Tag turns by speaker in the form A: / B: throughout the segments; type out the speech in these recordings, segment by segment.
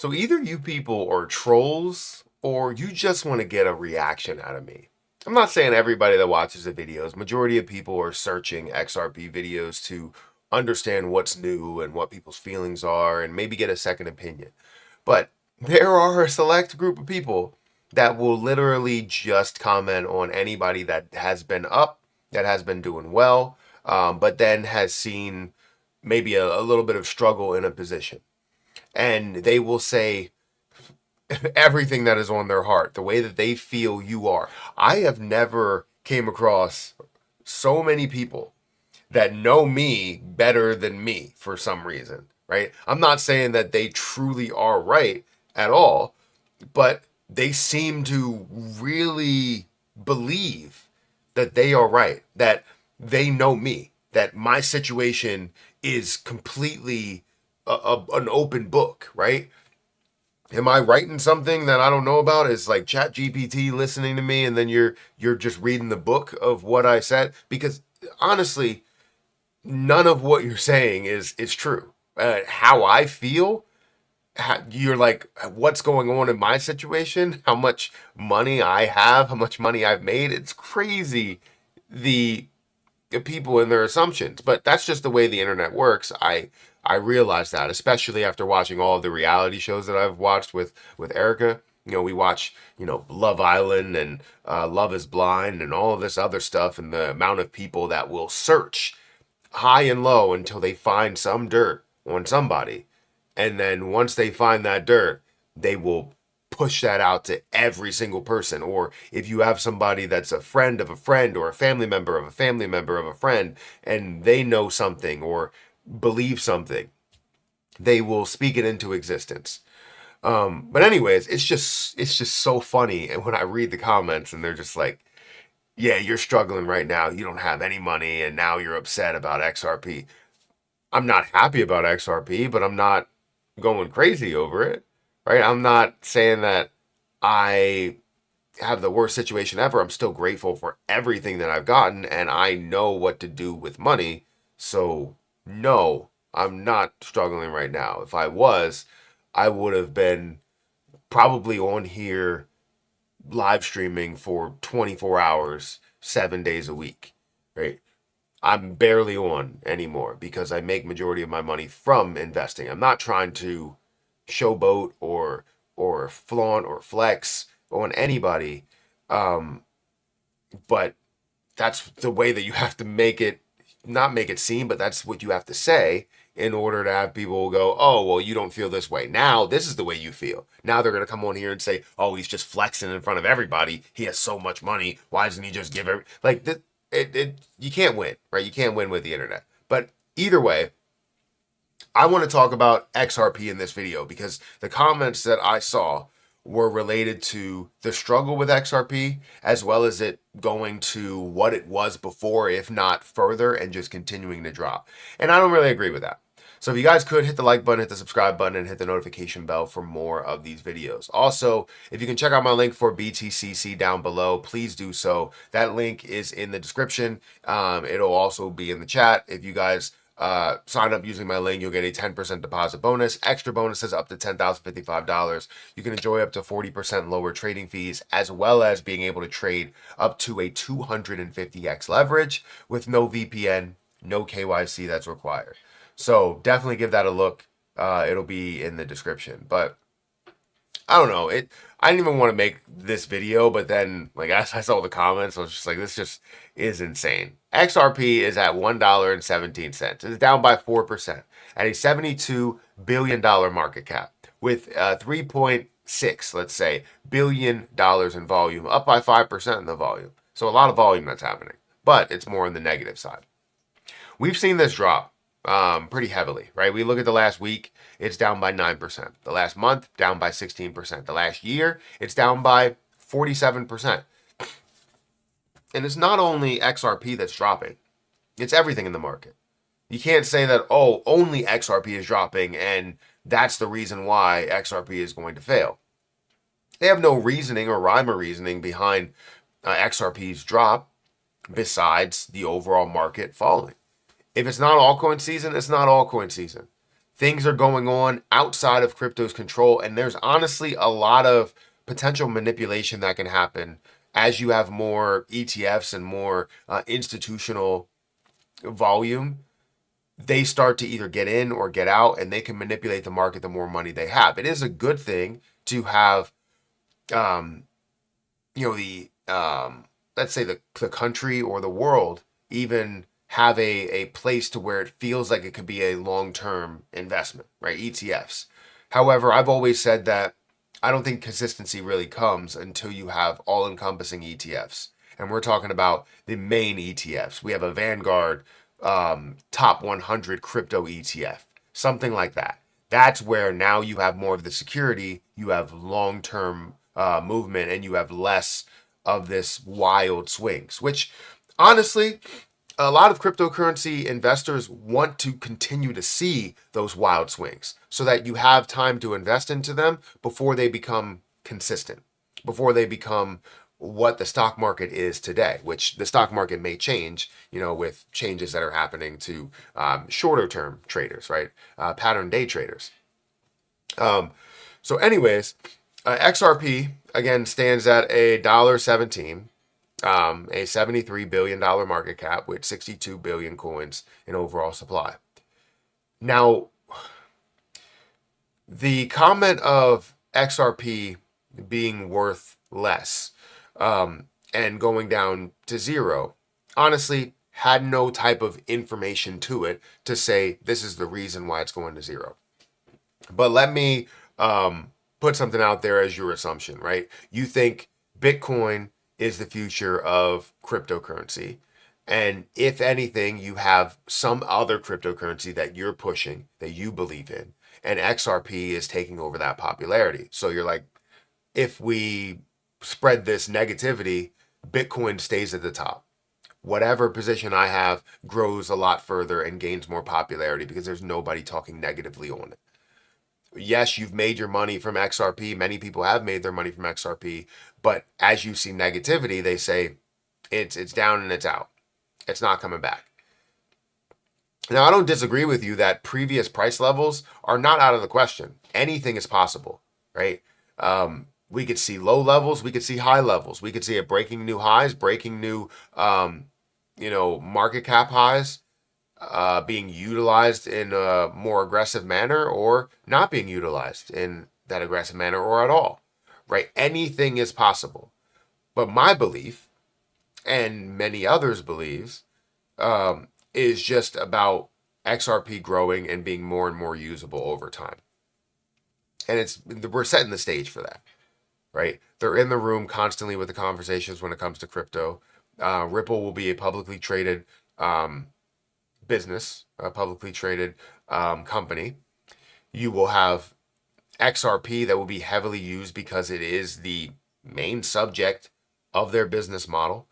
A: So either you people are trolls or you just want to get a reaction out of me. I'm not saying everybody that watches the videos, majority of people are searching XRP videos to understand what's new and what people's feelings are and maybe get a second opinion. But there are a select group of people that will literally just comment on anybody that has been up, that has been doing well, but then has seen maybe a little bit of struggle in a position. And they will say everything that is on their heart, the way that they feel you are. I have never came across so many people that know me better than me for some reason, right? I'm not saying that they truly are right at all, but they seem to really believe that they are right, that they know me, that my situation is completely an open book, right? Am I writing something that I don't know about? Is like Chat GPT listening to me and then you're just reading the book of what I said? Because honestly, none of what you're saying is true. How I feel, you're like, what's going on in my situation? How much money I have? How much money I've made? It's crazy the people and their assumptions, but that's just the way the internet works. I realize that, especially after watching all of the reality shows that I've watched with Erica. You know, we watch, Love Island and Love is Blind and all of this other stuff, and the amount of people that will search high and low until they find some dirt on somebody. And then once they find that dirt, they will push that out to every single person. Or if you have somebody that's a friend of a friend or a family member of a family member of a friend and they know something or believe something, they will speak it into existence. But anyways, it's just so funny. And when I read the comments and they're just like, yeah, you're struggling right now. You don't have any money and now you're upset about XRP. I'm not happy about XRP, but I'm not going crazy over it, right? I'm not saying that I have the worst situation ever. I'm still grateful for everything that I've gotten and I know what to do with money. So, no, I'm not struggling right now. If I was, I would have been probably on here live streaming for 24 hours, 7 days a week, right? I'm barely on anymore because I make majority of my money from investing. I'm not trying to showboat or flaunt or flex on anybody, um, but that's the way that you have to make it, not make it seem, but that's what you have to say in order to have people go, oh, well, you don't feel this way. Now, this is the way you feel. Now they're going to come on here and say, oh, he's just flexing in front of everybody. He has so much money. Why doesn't he just give like you can't win, right? You can't win with the internet. But either way, I want to talk about XRP in this video because the comments that I saw were related to the struggle with XRP as well as it going to what it was before, if not further, and just continuing to drop. And I don't really agree with that. So if you guys could hit the like button, hit the subscribe button, and hit the notification bell for more of these videos. Also, if you can check out my link for BTCC down below, please do so. That link is in the description. It'll also be in the chat. If you guys sign up using my link, you'll get a 10% deposit bonus, extra bonuses up to $10,055. You can enjoy up to 40% lower trading fees, as well as being able to trade up to a 250x leverage with no VPN, no KYC that's required. So definitely give that a look. It'll be in the description. But I don't know. I didn't even want to make this video, but then like as I saw the comments, I was just like, this just is insane. XRP is at $1.17. It's down by 4% at a $72 billion market cap with 3.6, let's say, $billion in volume, up by 5% in the volume. So a lot of volume that's happening, but it's more on the negative side. We've seen this drop pretty heavily, right? We look at the last week, it's down by 9%. The last month, down by 16%. The last year, it's down by 47%. And it's not only XRP that's dropping, it's everything in the market. You can't say that, oh, only XRP is dropping and that's the reason why XRP is going to fail. They have no reasoning or rhyme or reasoning behind XRP's drop besides the overall market falling. If it's not altcoin season, it's not altcoin season. things are going on outside of crypto's control, and there's honestly a lot of potential manipulation that can happen as you have more ETFs and more institutional volume. They start to either get in or get out, and they can manipulate the market the more money they have. It is a good thing to have, um, the let's say the country or the world even have a place to where it feels like it could be a long-term investment, right? ETFs. However, I've always said that I don't think consistency really comes until you have all-encompassing ETFs. And we're talking about the main ETFs. We have a Vanguard top 100 crypto ETF, something like that. That's where now you have more of the security, you have long-term movement, and you have less of this wild swings, which honestly, a lot of cryptocurrency investors want to continue to see those wild swings so that you have time to invest into them before they become consistent, before they become what the stock market is today, which the stock market may change, with changes that are happening to shorter term traders, right? Pattern day traders. So anyways, XRP again stands at $1.17, a $73 billion market cap with 62 billion coins in overall supply. Now, the comment of XRP being worth less and going down to zero, honestly, had no type of information to it to say this is the reason why it's going to zero. But let me put something out there as your assumption, right? You think Bitcoin is the future of cryptocurrency. And if anything, you have some other cryptocurrency that you're pushing, that you believe in, and XRP is taking over that popularity. So you're like, if we spread this negativity, Bitcoin stays at the top. Whatever position I have grows a lot further and gains more popularity because there's nobody talking negatively on it. Yes, you've made your money from XRP. Many people have made their money from XRP. But as you see negativity, they say it's down and it's out. It's not coming back. Now, I don't disagree with you that previous price levels are not out of the question. Anything is possible, right? We could see low levels. We could see high levels. We could see it breaking new highs, breaking new, market cap highs. Being utilized in a more aggressive manner or not being utilized in that aggressive manner or at all, right? Anything is possible. But my belief, and many others' believes, is just about XRP growing and being more and more usable over time. And we're setting the stage for that, right? They're in the room constantly with the conversations when it comes to crypto. Ripple will be a publicly traded business, a publicly traded company. You will have XRP that will be heavily used because it is the main subject of their business model.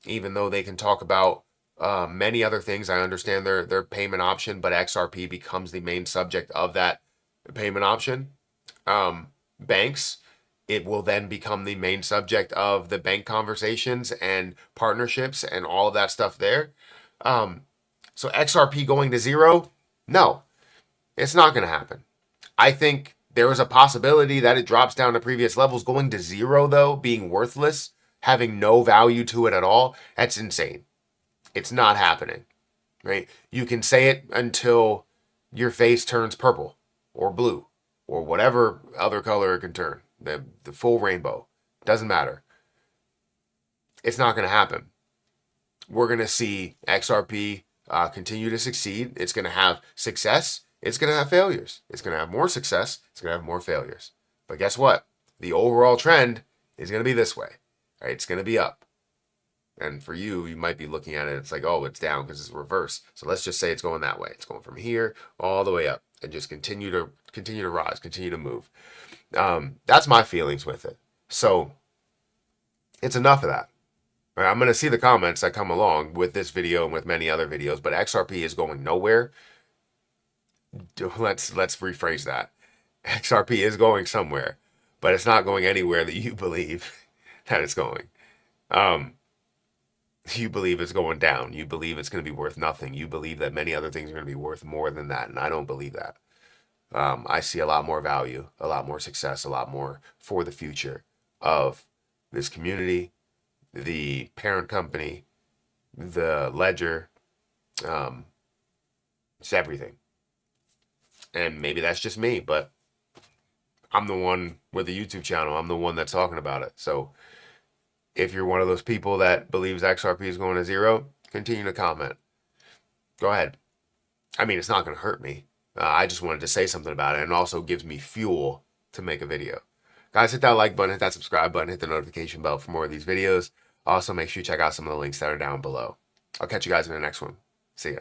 A: Even though they can talk about many other things, I understand their payment option, but XRP becomes the main subject of that payment option. Banks, it will then become the main subject of the bank conversations and partnerships and all of that stuff there. So XRP going to zero? No, it's not going to happen. I think there is a possibility that it drops down to previous levels. Going to zero, though, being worthless, having no value to it at all, that's insane. It's not happening, right? You can say it until your face turns purple or blue or whatever other color it can turn, the full rainbow. Doesn't matter. It's not going to happen. We're going to see XRP continue to succeed. It's going to have success. It's going to have failures. It's going to have more success. It's going to have more failures. But guess what? The overall trend is going to be this way. Right? It's going to be up. And for you, you might be looking at it. It's like, oh, it's down because it's reverse. So let's just say it's going that way. It's going from here all the way up and just continue to rise, continue to move. That's my feelings with it. So it's enough of that. Right, I'm going to see the comments that come along with this video and with many other videos, but XRP is going nowhere. Let's rephrase that. XRP is going somewhere, but it's not going anywhere that you believe that it's going. You believe it's going down. You believe it's going to be worth nothing. You believe that many other things are going to be worth more than that. And I don't believe that. I see a lot more value, a lot more success, a lot more for the future of this community, the parent company, the ledger. Um, it's everything. And maybe that's just me, but I'm the one with the YouTube channel. I'm the one that's talking about it. So if you're one of those people that believes XRP is going to zero, continue to comment. Go ahead. I mean, it's not going to hurt me. I just wanted to say something about it, and also gives me fuel to make a video. Guys, hit that like button, hit that subscribe button, hit the notification bell for more of these videos. Also, make sure you check out some of the links that are down below. I'll catch you guys in the next one. See ya.